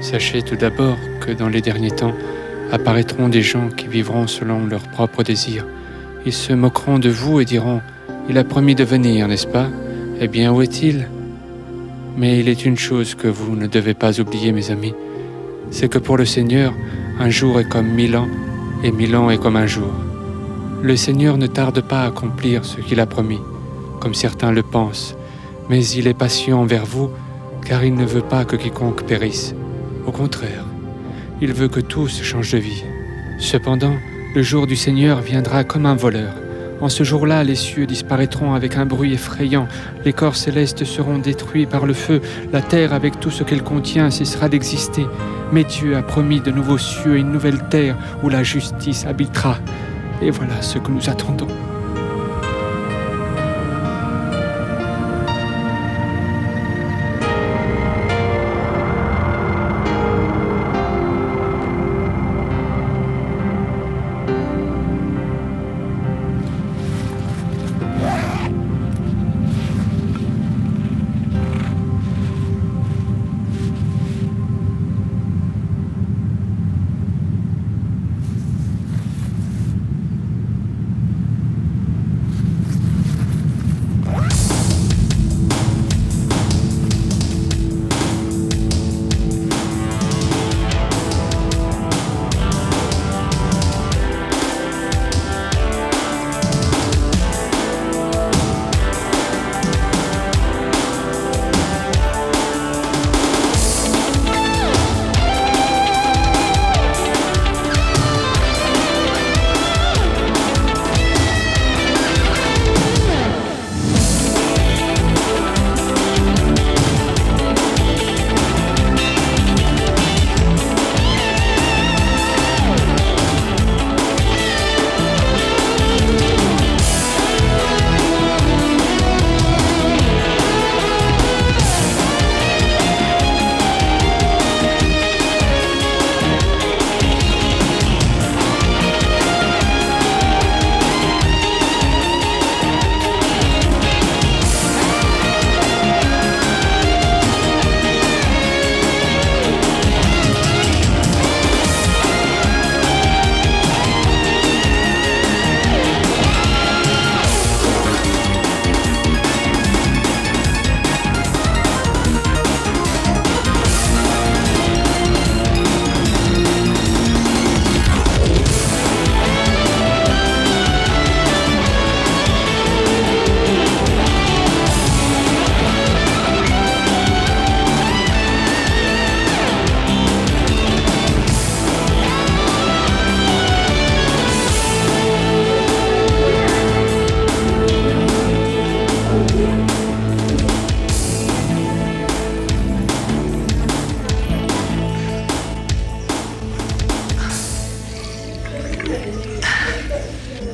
Sachez tout d'abord que dans les derniers temps apparaîtront des gens qui vivront selon leurs propres désirs. Ils se moqueront de vous et diront « Il a promis de venir, n'est-ce pas? Eh bien, où est-il » Mais il est une chose que vous ne devez pas oublier, mes amis. C'est que pour le Seigneur, un jour est comme 1000 ans, et 1000 ans est comme un jour. Le Seigneur ne tarde pas à accomplir ce qu'il a promis, comme certains le pensent, mais il est patient envers vous, car il ne veut pas que quiconque périsse. Au contraire, il veut que tous changent de vie. Cependant, le jour du Seigneur viendra comme un voleur. En ce jour-là, les cieux disparaîtront avec un bruit effrayant, les corps célestes seront détruits par le feu, la terre avec tout ce qu'elle contient cessera d'exister. Mais Dieu a promis de nouveaux cieux et une nouvelle terre où la justice habitera. Et voilà ce que nous attendons.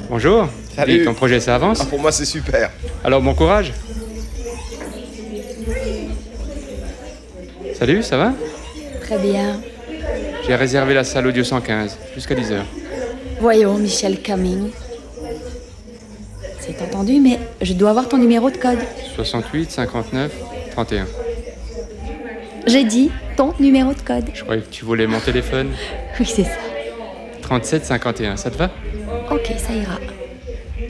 Bonjour. Salut. Dis, ton projet, ça avance? Ah, pour moi, c'est super. Alors, bon courage. Salut, ça va? Très bien. J'ai réservé la salle audio 115, jusqu'à 10h. Voyons, Michel Cumming. C'est entendu, mais je dois avoir ton numéro de code. 68 59 31. J'ai dit ton numéro de code. Je croyais que tu voulais mon téléphone. Oui, c'est ça. 37 51, ça te va? Ok, ça ira.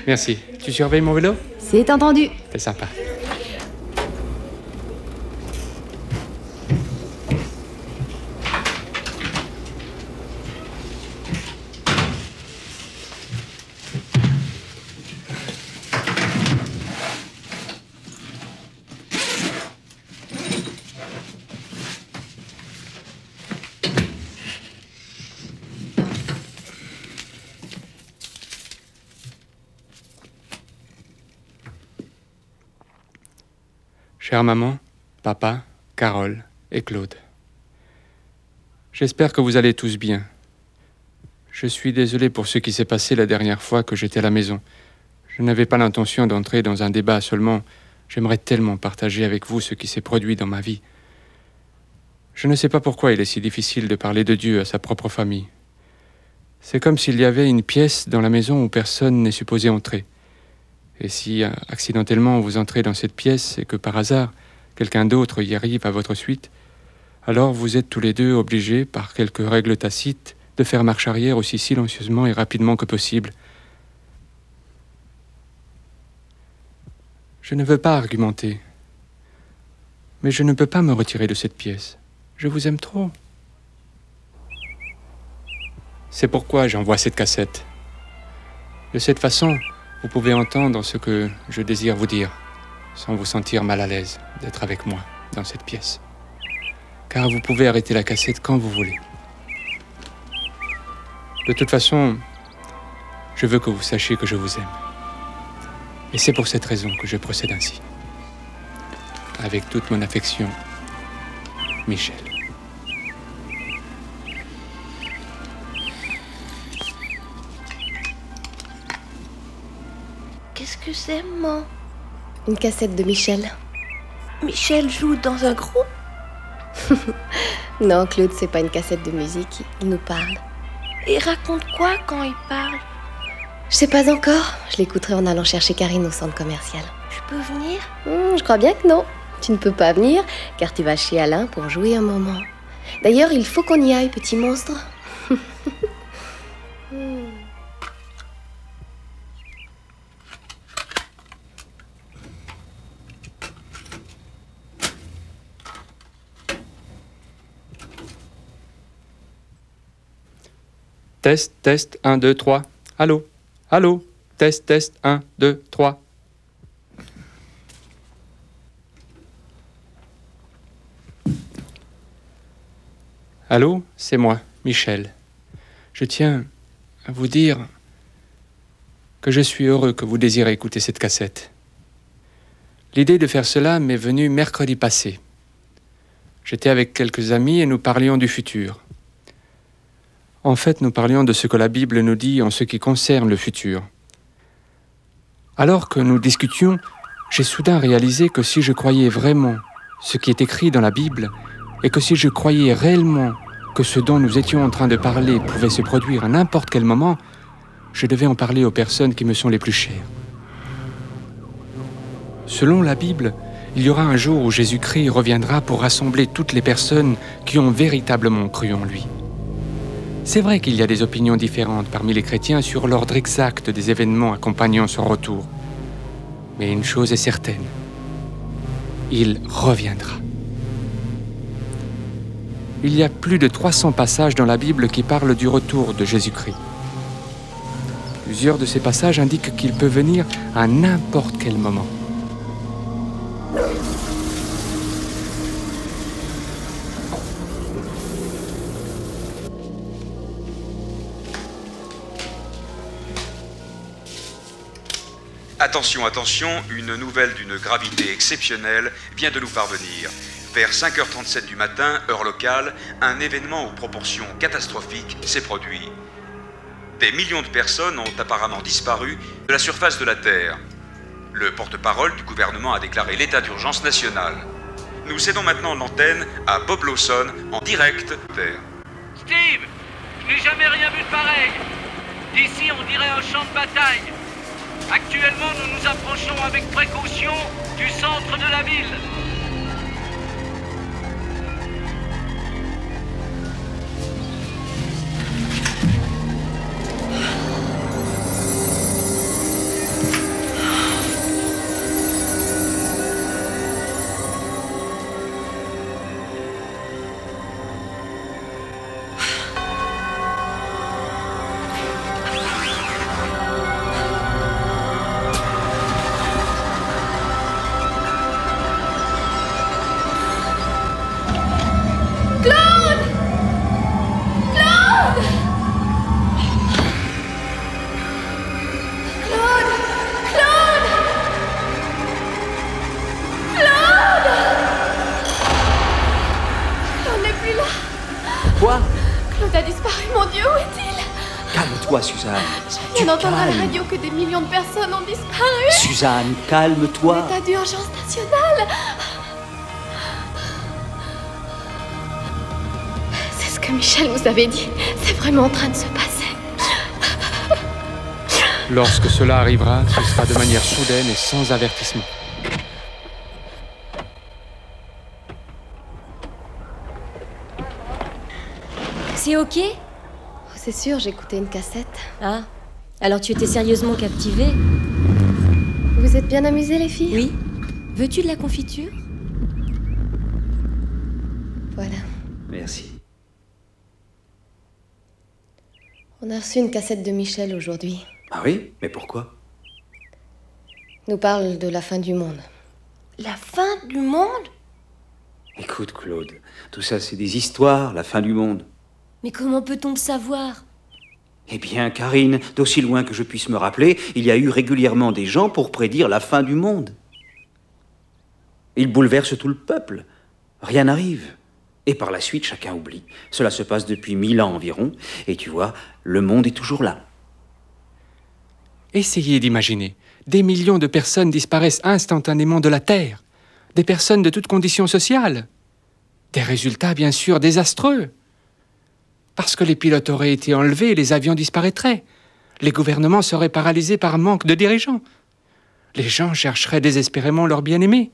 Merci. Tu surveilles mon vélo? C'est entendu. C'est sympa. Chère maman, papa, Carole et Claude. J'espère que vous allez tous bien. Je suis désolé pour ce qui s'est passé la dernière fois que j'étais à la maison. Je n'avais pas l'intention d'entrer dans un débat, seulement j'aimerais tellement partager avec vous ce qui s'est produit dans ma vie. Je ne sais pas pourquoi il est si difficile de parler de Dieu à sa propre famille. C'est comme s'il y avait une pièce dans la maison où personne n'est supposé entrer. Et si accidentellement vous entrez dans cette pièce et que par hasard quelqu'un d'autre y arrive à votre suite, Alors vous êtes tous les deux obligés, par quelques règles tacites, de faire marche arrière aussi silencieusement et rapidement que possible. Je ne veux pas argumenter, mais je ne peux pas me retirer de cette pièce. Je vous aime trop. C'est pourquoi j'envoie cette cassette. De cette façon, vous pouvez entendre ce que je désire vous dire, sans vous sentir mal à l'aise d'être avec moi dans cette pièce. Car vous pouvez arrêter la cassette quand vous voulez. De toute façon, je veux que vous sachiez que je vous aime. Et c'est pour cette raison que je procède ainsi. Avec toute mon affection, Michel. Qu'est-ce que c'est, maman? Une cassette de Michel. Michel joue dans un groupe? Non, Claude, c'est pas une cassette de musique, il nous parle. Et raconte quoi quand il parle? Je sais pas encore, je l'écouterai en allant chercher Karine au centre commercial. Je peux venir? Je crois bien que non. Tu ne peux pas venir, car tu vas chez Alain pour jouer un moment. D'ailleurs, il faut qu'on y aille, petit monstre. Test, test, 1, 2, 3. Allô? Allô? Test, test, 1, 2, 3. Allô? C'est moi, Michel. Je tiens à vous dire que je suis heureux que vous désirez écouter cette cassette. L'idée de faire cela m'est venue mercredi passé. J'étais avec quelques amis et nous parlions du futur. En fait, nous parlions de ce que la Bible nous dit en ce qui concerne le futur. Alors que nous discutions, j'ai soudain réalisé que si je croyais vraiment ce qui est écrit dans la Bible, et que si je croyais réellement que ce dont nous étions en train de parler pouvait se produire à n'importe quel moment, je devais en parler aux personnes qui me sont les plus chères. Selon la Bible, il y aura un jour où Jésus-Christ reviendra pour rassembler toutes les personnes qui ont véritablement cru en lui. C'est vrai qu'il y a des opinions différentes parmi les chrétiens sur l'ordre exact des événements accompagnant son retour. Mais une chose est certaine, il reviendra. Il y a plus de 300 passages dans la Bible qui parlent du retour de Jésus-Christ. Plusieurs de ces passages indiquent qu'il peut venir à n'importe quel moment. Attention, attention, une nouvelle d'une gravité exceptionnelle vient de nous parvenir. Vers 5h37 du matin, heure locale, un événement aux proportions catastrophiques s'est produit. Des millions de personnes ont apparemment disparu de la surface de la Terre. Le porte-parole du gouvernement a déclaré l'état d'urgence national. Nous cédons maintenant l'antenne à Bob Lawson en direct de Terre. Steve, je n'ai jamais rien vu de pareil. D'ici, on dirait un champ de bataille. Actuellement, nous nous approchons avec précaution du centre de la ville. Claude a disparu, mon Dieu, où est-il? Calme-toi, Suzanne. Je viens d'entendre à la radio que des millions de personnes ont disparu. Suzanne, calme-toi. L'état d'urgence nationale. C'est ce que Michel nous avait dit. C'est vraiment en train de se passer. Lorsque cela arrivera, ce sera de manière soudaine et sans avertissement. C'est ok? Oh, c'est sûr, j'écoutais une cassette. Ah, alors tu étais sérieusement captivée? Vous êtes bien amusées, les filles? Oui. Veux-tu de la confiture? Voilà. Merci. On a reçu une cassette de Michel aujourd'hui. Ah oui? Mais pourquoi? Nous parle de la fin du monde. La fin du monde? Écoute, Claude, tout ça, c'est des histoires, la fin du monde. Mais comment peut-on le savoir? Eh bien, Karine, d'aussi loin que je puisse me rappeler, il y a eu régulièrement des gens pour prédire la fin du monde. Ils bouleversent tout le peuple. Rien n'arrive. Et par la suite, chacun oublie. Cela se passe depuis 1000 ans environ, et tu vois, le monde est toujours là. Essayez d'imaginer. Des millions de personnes disparaissent instantanément de la Terre. Des personnes de toutes conditions sociales. Des résultats, bien sûr, désastreux. Parce que les pilotes auraient été enlevés, les avions disparaîtraient. Les gouvernements seraient paralysés par manque de dirigeants. Les gens chercheraient désespérément leur bien-aimé.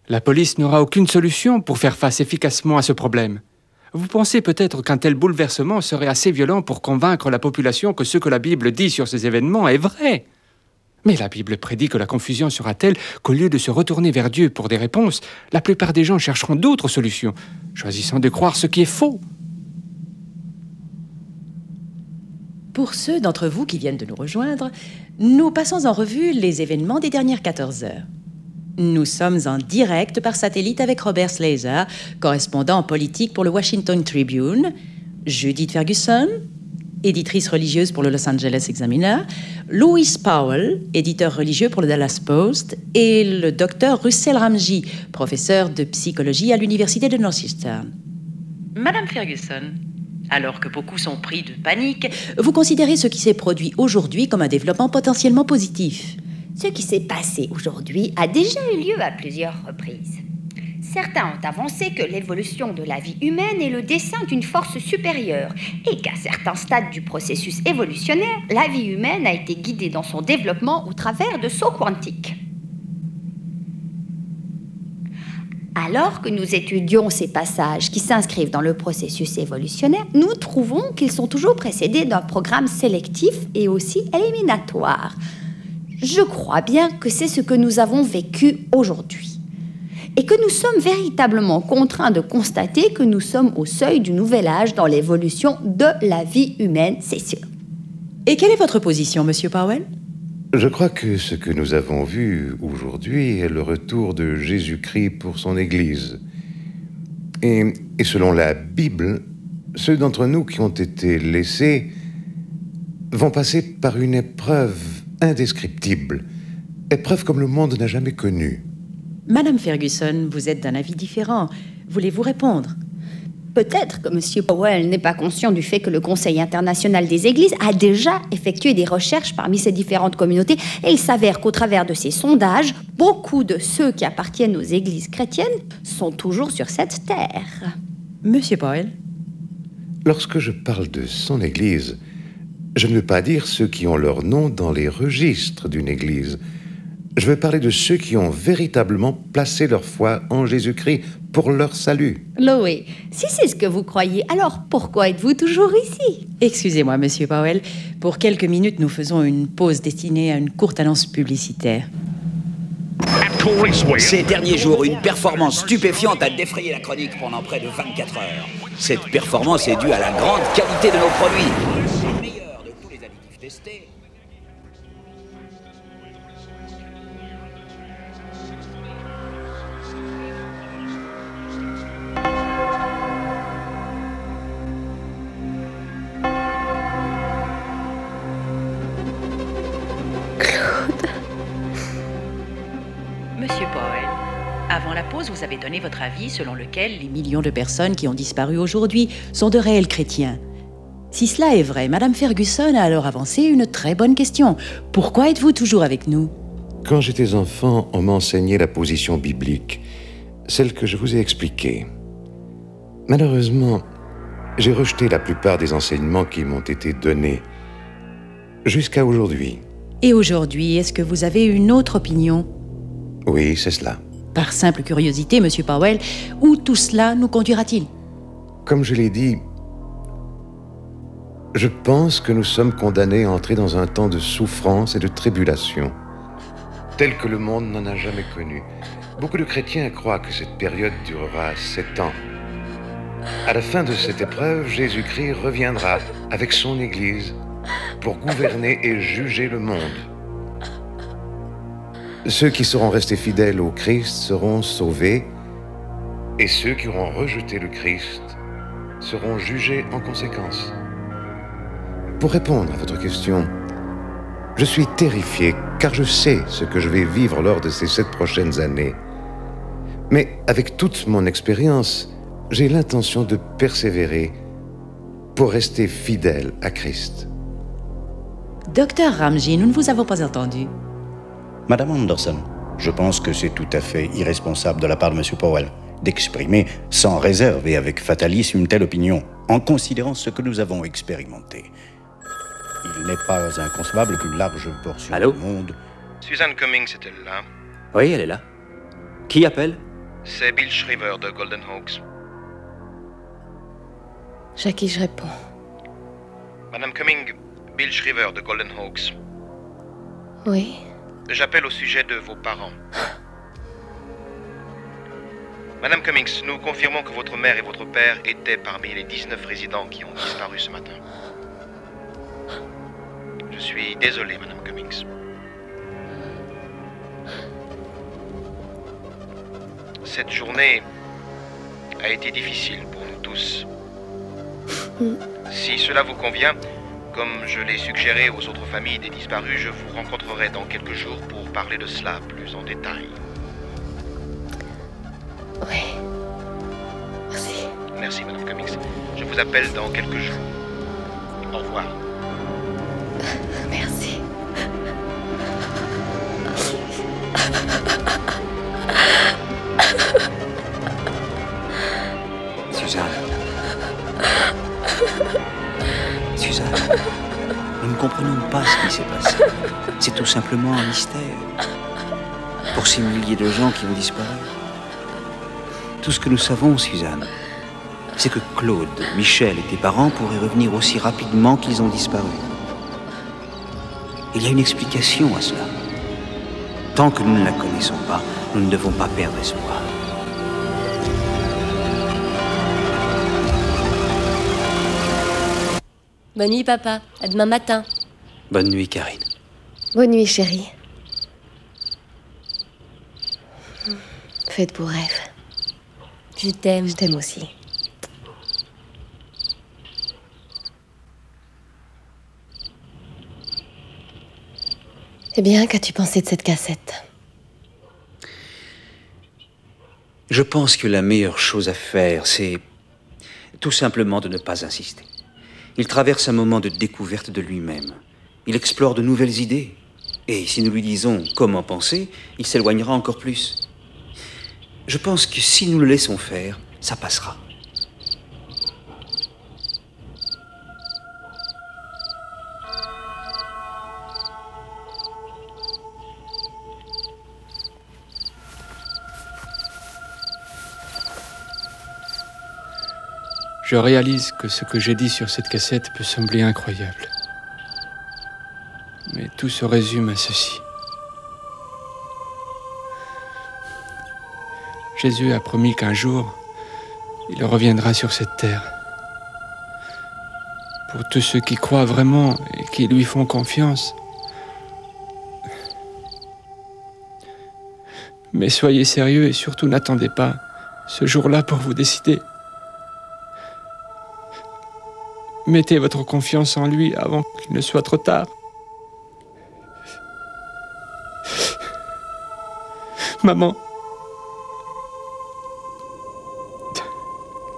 La police n'aura aucune solution pour faire face efficacement à ce problème. Vous pensez peut-être qu'un tel bouleversement serait assez violent pour convaincre la population que ce que la Bible dit sur ces événements est vrai. Mais la Bible prédit que la confusion sera telle qu'au lieu de se retourner vers Dieu pour des réponses, la plupart des gens chercheront d'autres solutions, choisissant de croire ce qui est faux. Pour ceux d'entre vous qui viennent de nous rejoindre, nous passons en revue les événements des dernières 14 heures. Nous sommes en direct par satellite avec Robert Slazer, correspondant en politique pour le Washington Tribune, Judith Ferguson, éditrice religieuse pour le Los Angeles Examiner, Louis Powell, éditeur religieux pour le Dallas Post, et le docteur Russell Ramji, professeur de psychologie à l'université de Northeastern. Madame Ferguson, alors que beaucoup sont pris de panique, vous considérez ce qui s'est produit aujourd'hui comme un développement potentiellement positif? Ce qui s'est passé aujourd'hui a déjà eu lieu à plusieurs reprises. Certains ont avancé que l'évolution de la vie humaine est le dessein d'une force supérieure et qu'à certains stades du processus évolutionnaire, la vie humaine a été guidée dans son développement au travers de sauts quantiques. Alors que nous étudions ces passages qui s'inscrivent dans le processus évolutionnaire, nous trouvons qu'ils sont toujours précédés d'un programme sélectif et aussi éliminatoire. Je crois bien que c'est ce que nous avons vécu aujourd'hui. Et que nous sommes véritablement contraints de constater que nous sommes au seuil du nouvel âge dans l'évolution de la vie humaine, c'est sûr. Et quelle est votre position, Monsieur Powell? Je crois que ce que nous avons vu aujourd'hui est le retour de Jésus-Christ pour son Église. Et selon la Bible, ceux d'entre nous qui ont été laissés vont passer par une épreuve indescriptible, épreuve comme le monde n'a jamais connue. Madame Ferguson, vous êtes d'un avis différent. Voulez-vous répondre? Peut-être que M. Powell n'est pas conscient du fait que le Conseil international des Églises a déjà effectué des recherches parmi ces différentes communautés et il s'avère qu'au travers de ces sondages, beaucoup de ceux qui appartiennent aux églises chrétiennes sont toujours sur cette terre. Monsieur Powell? Lorsque je parle de son Église, je ne veux pas dire ceux qui ont leur nom dans les registres d'une Église. Je veux parler de ceux qui ont véritablement placé leur foi en Jésus-Christ pour leur salut. Louis, si c'est ce que vous croyez, alors pourquoi êtes-vous toujours ici? Excusez-moi, Monsieur Powell. Pour quelques minutes, nous faisons une pause destinée à une courte annonce publicitaire. Ces derniers jours, une performance stupéfiante a défrayé la chronique pendant près de 24 heures. Cette performance est due à la grande qualité de nos produits. C'est le meilleur de tous les additifs testés. Monsieur Powell, avant la pause, vous avez donné votre avis selon lequel les millions de personnes qui ont disparu aujourd'hui sont de réels chrétiens. Si cela est vrai, Madame Ferguson a alors avancé une très bonne question. Pourquoi êtes-vous toujours avec nous? Quand j'étais enfant, on m'enseignait la position biblique, celle que je vous ai expliquée. Malheureusement, j'ai rejeté la plupart des enseignements qui m'ont été donnés, jusqu'à aujourd'hui. Et aujourd'hui, est-ce que vous avez une autre opinion? Oui, c'est cela. Par simple curiosité, Monsieur Powell, où tout cela nous conduira-t-il? Comme je l'ai dit, Je pense que nous sommes condamnés à entrer dans un temps de souffrance et de tribulation, tel que le monde n'en a jamais connu. Beaucoup de chrétiens croient que cette période durera 7 ans. À la fin de cette épreuve, Jésus-Christ reviendra avec son Église pour gouverner et juger le monde. Ceux qui seront restés fidèles au Christ seront sauvés, et ceux qui auront rejeté le Christ seront jugés en conséquence. Pour répondre à votre question, je suis terrifié car je sais ce que je vais vivre lors de ces 7 prochaines années. Mais avec toute mon expérience, j'ai l'intention de persévérer pour rester fidèle à Christ. Docteur Ramji, nous ne vous avons pas entendu. Madame Anderson, je pense que c'est tout à fait irresponsable de la part de M. Powell d'exprimer sans réserve et avec fatalisme une telle opinion, en considérant ce que nous avons expérimenté. Il n'est pas inconcevable qu'une large portion du monde... Suzanne Cummings est-elle là? Oui, elle est là. Qui appelle? C'est Bill Shriver de Golden Hawks. Jackie, je réponds. Madame Cummings, Bill Shriver de Golden Hawks. Oui. J'appelle au sujet de vos parents. Madame Cummings, nous confirmons que votre mère et votre père étaient parmi les 19 résidents qui ont disparu ce matin. Je suis désolé, Madame Cummings. Cette journée a été difficile pour nous tous. Si cela vous convient, comme je l'ai suggéré aux autres familles des disparus, je vous rencontrerai dans quelques jours pour parler de cela plus en détail. Oui. Merci. Merci, Madame Cummings. Je vous appelle dans quelques jours. Au revoir. Merci. Suzanne. Suzanne, nous ne comprenons pas ce qui s'est passé. C'est tout simplement un mystère. Pour ces milliers de gens qui ont disparu. Tout ce que nous savons, Suzanne, c'est que Claude, Michel et tes parents pourraient revenir aussi rapidement qu'ils ont disparu. Il y a une explication à cela. Tant que nous ne la connaissons pas, nous ne devons pas perdre espoir. Bonne nuit, papa. À demain matin. Bonne nuit, Karine. Bonne nuit, chérie. Faites beaux rêves. Je t'aime. Je t'aime aussi. Eh bien, qu'as-tu pensé de cette cassette? Je pense que la meilleure chose à faire, c'est tout simplement de ne pas insister. Il traverse un moment de découverte de lui-même. Il explore de nouvelles idées. Et si nous lui disons comment penser, il s'éloignera encore plus. Je pense que si nous le laissons faire, ça passera. Je réalise que ce que j'ai dit sur cette cassette peut sembler incroyable. Mais tout se résume à ceci. Jésus a promis qu'un jour, il reviendra sur cette terre. Pour tous ceux qui croient vraiment et qui lui font confiance. Mais soyez sérieux et surtout n'attendez pas ce jour-là pour vous décider. Mettez votre confiance en lui avant qu'il ne soit trop tard. Maman.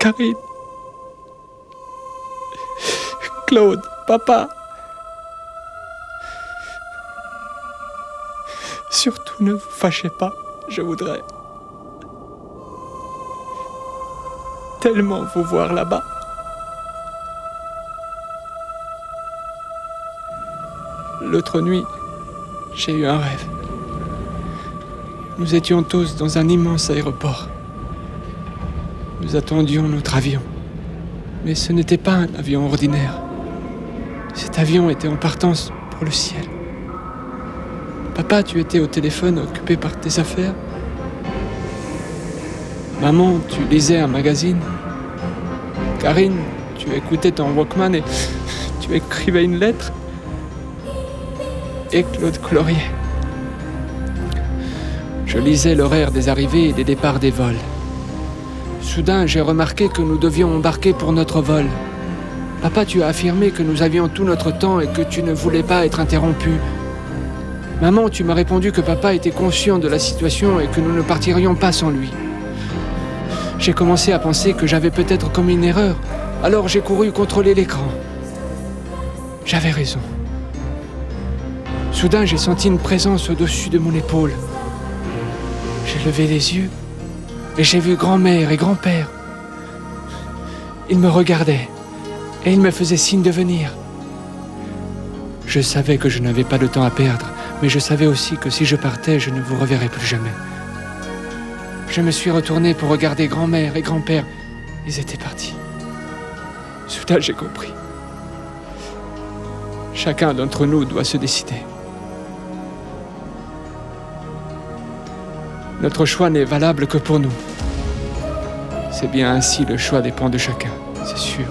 Karine. Claude. Papa. Surtout ne vous fâchez pas. Je voudrais tellement vous voir là-bas. L'autre nuit, j'ai eu un rêve. Nous étions tous dans un immense aéroport. Nous attendions notre avion. Mais ce n'était pas un avion ordinaire. Cet avion était en partance pour le ciel. Papa, tu étais au téléphone occupé par tes affaires. Maman, tu lisais un magazine. Karine, tu écoutais ton Walkman et tu écrivais une lettre. Et Claude coloriait. Je lisais l'horaire des arrivées et des départs des vols. Soudain, j'ai remarqué que nous devions embarquer pour notre vol. Papa, tu as affirmé que nous avions tout notre temps et que tu ne voulais pas être interrompu. Maman, tu m'as répondu que papa était conscient de la situation et que nous ne partirions pas sans lui. J'ai commencé à penser que j'avais peut-être commis une erreur. Alors j'ai couru contrôler l'écran. J'avais raison. Soudain, j'ai senti une présence au-dessus de mon épaule. J'ai levé les yeux et j'ai vu grand-mère et grand-père. Ils me regardaient et ils me faisaient signe de venir. Je savais que je n'avais pas de temps à perdre, mais je savais aussi que si je partais, je ne vous reverrais plus jamais. Je me suis retourné pour regarder grand-mère et grand-père. Ils étaient partis. Soudain, j'ai compris. Chacun d'entre nous doit se décider. Notre choix n'est valable que pour nous. C'est bien ainsi, le choix dépend de chacun, c'est sûr.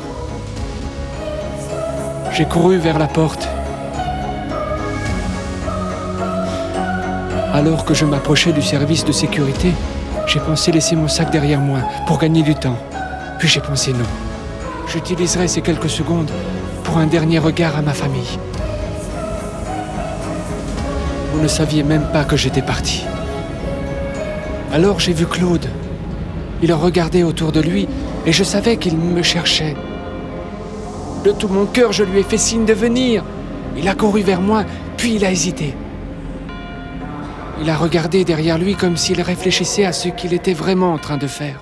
J'ai couru vers la porte. Alors que je m'approchais du service de sécurité, j'ai pensé laisser mon sac derrière moi pour gagner du temps. Puis j'ai pensé non. J'utiliserai ces quelques secondes pour un dernier regard à ma famille. Vous ne saviez même pas que j'étais parti. Alors j'ai vu Claude. Il regardait autour de lui et je savais qu'il me cherchait. De tout mon cœur, je lui ai fait signe de venir. Il a couru vers moi, puis il a hésité. Il a regardé derrière lui comme s'il réfléchissait à ce qu'il était vraiment en train de faire.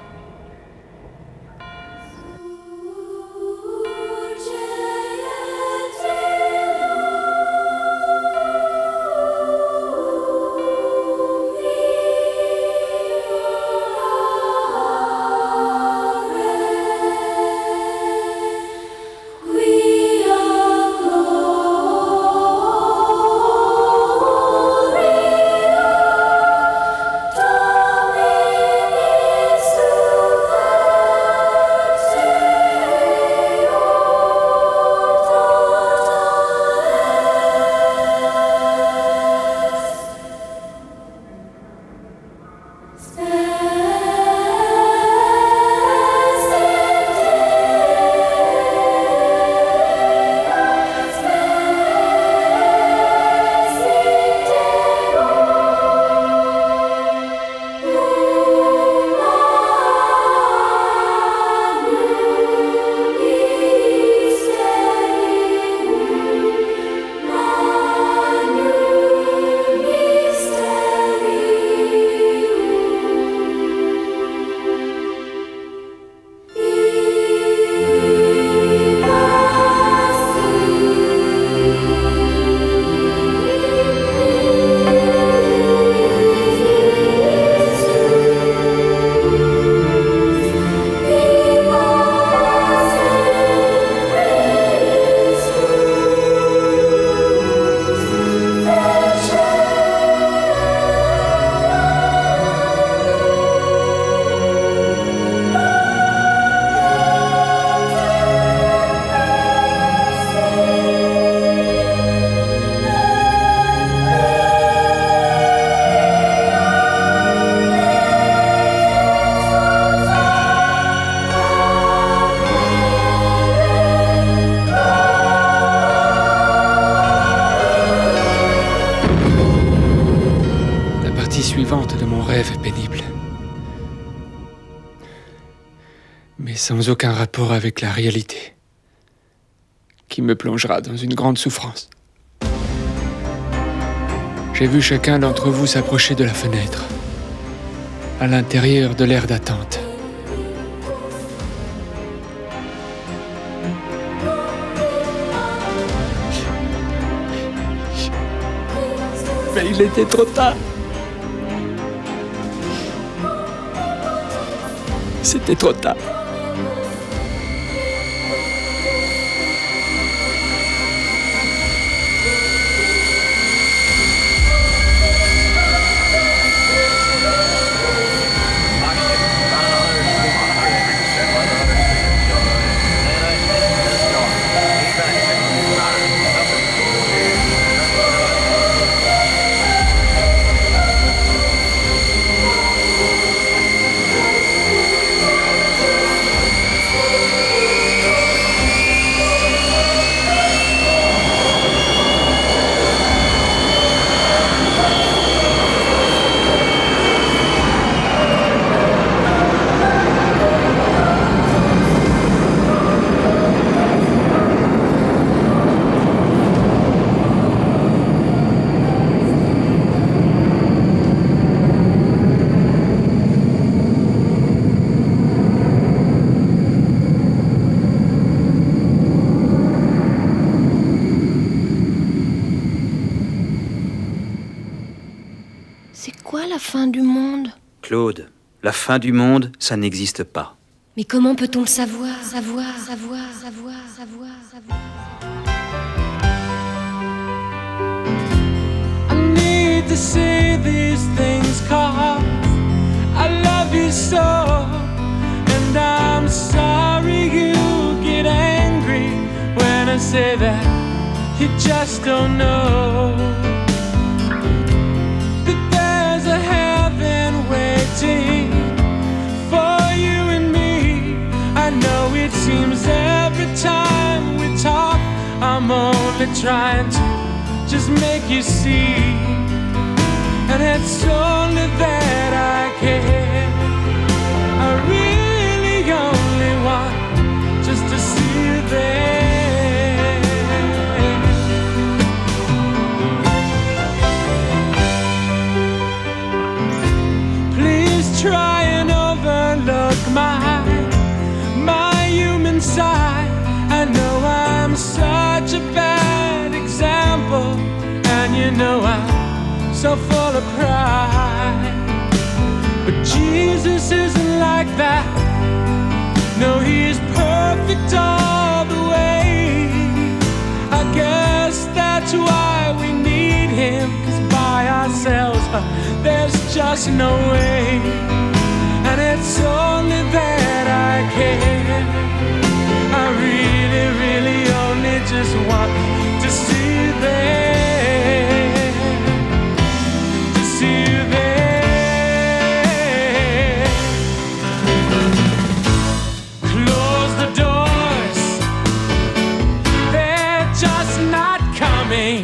De mon rêve pénible. Mais sans aucun rapport avec la réalité, qui me plongera dans une grande souffrance. J'ai vu chacun d'entre vous s'approcher de la fenêtre, à l'intérieur de l'aire d'attente. Mais il était trop tard. C'était trop tard. fin du monde? Claude, la fin du monde, ça n'existe pas. Mais comment peut-on le savoir? I need to say these things 'cause I love you so, and I'm sorry you get angry when I say that you just don't know that there's a heaven waiting for you and me. I know it seems every time we talk I'm only trying to just make you see, and it's only that I care. I really only want just to see you there. Please try and overlook my human side. I know I'm such a bad example, and you know I'm so full of pride. But Jesus isn't like that. No, He's perfect all the way. I guess that's why we need Him, 'cause by ourselves there's just no way. And it's only that I care. I really, really only just want to see you there, to see you there. Close the doors, they're just not coming.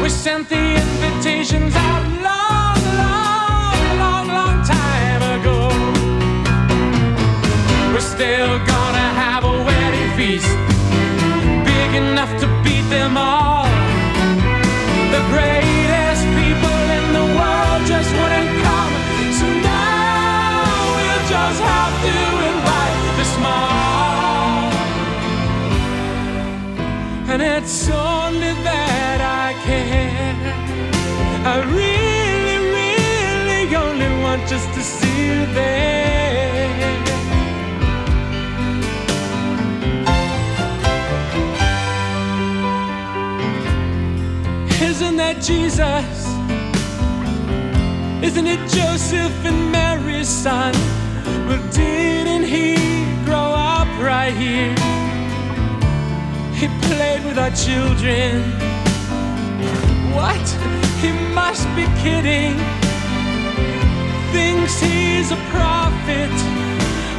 We sent the invitations out long time ago. We're still gonna have a wedding feast big enough to beat them all. The greatest people in the world just wouldn't come, so now we'll just have to invite the small. And it's only that I care. I really, really only want just to see you there. Isn't that Jesus? Isn't it Joseph and Mary's son? Well, didn't he grow up right here? He played with our children. What? He must be kidding. Thinks he's a prophet.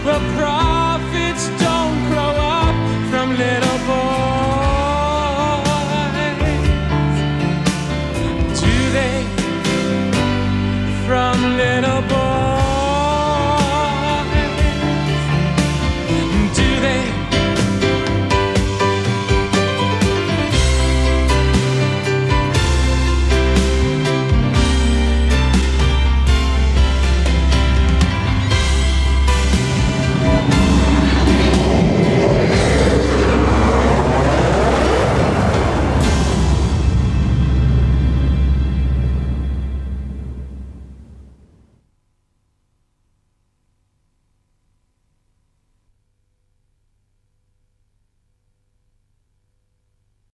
Well,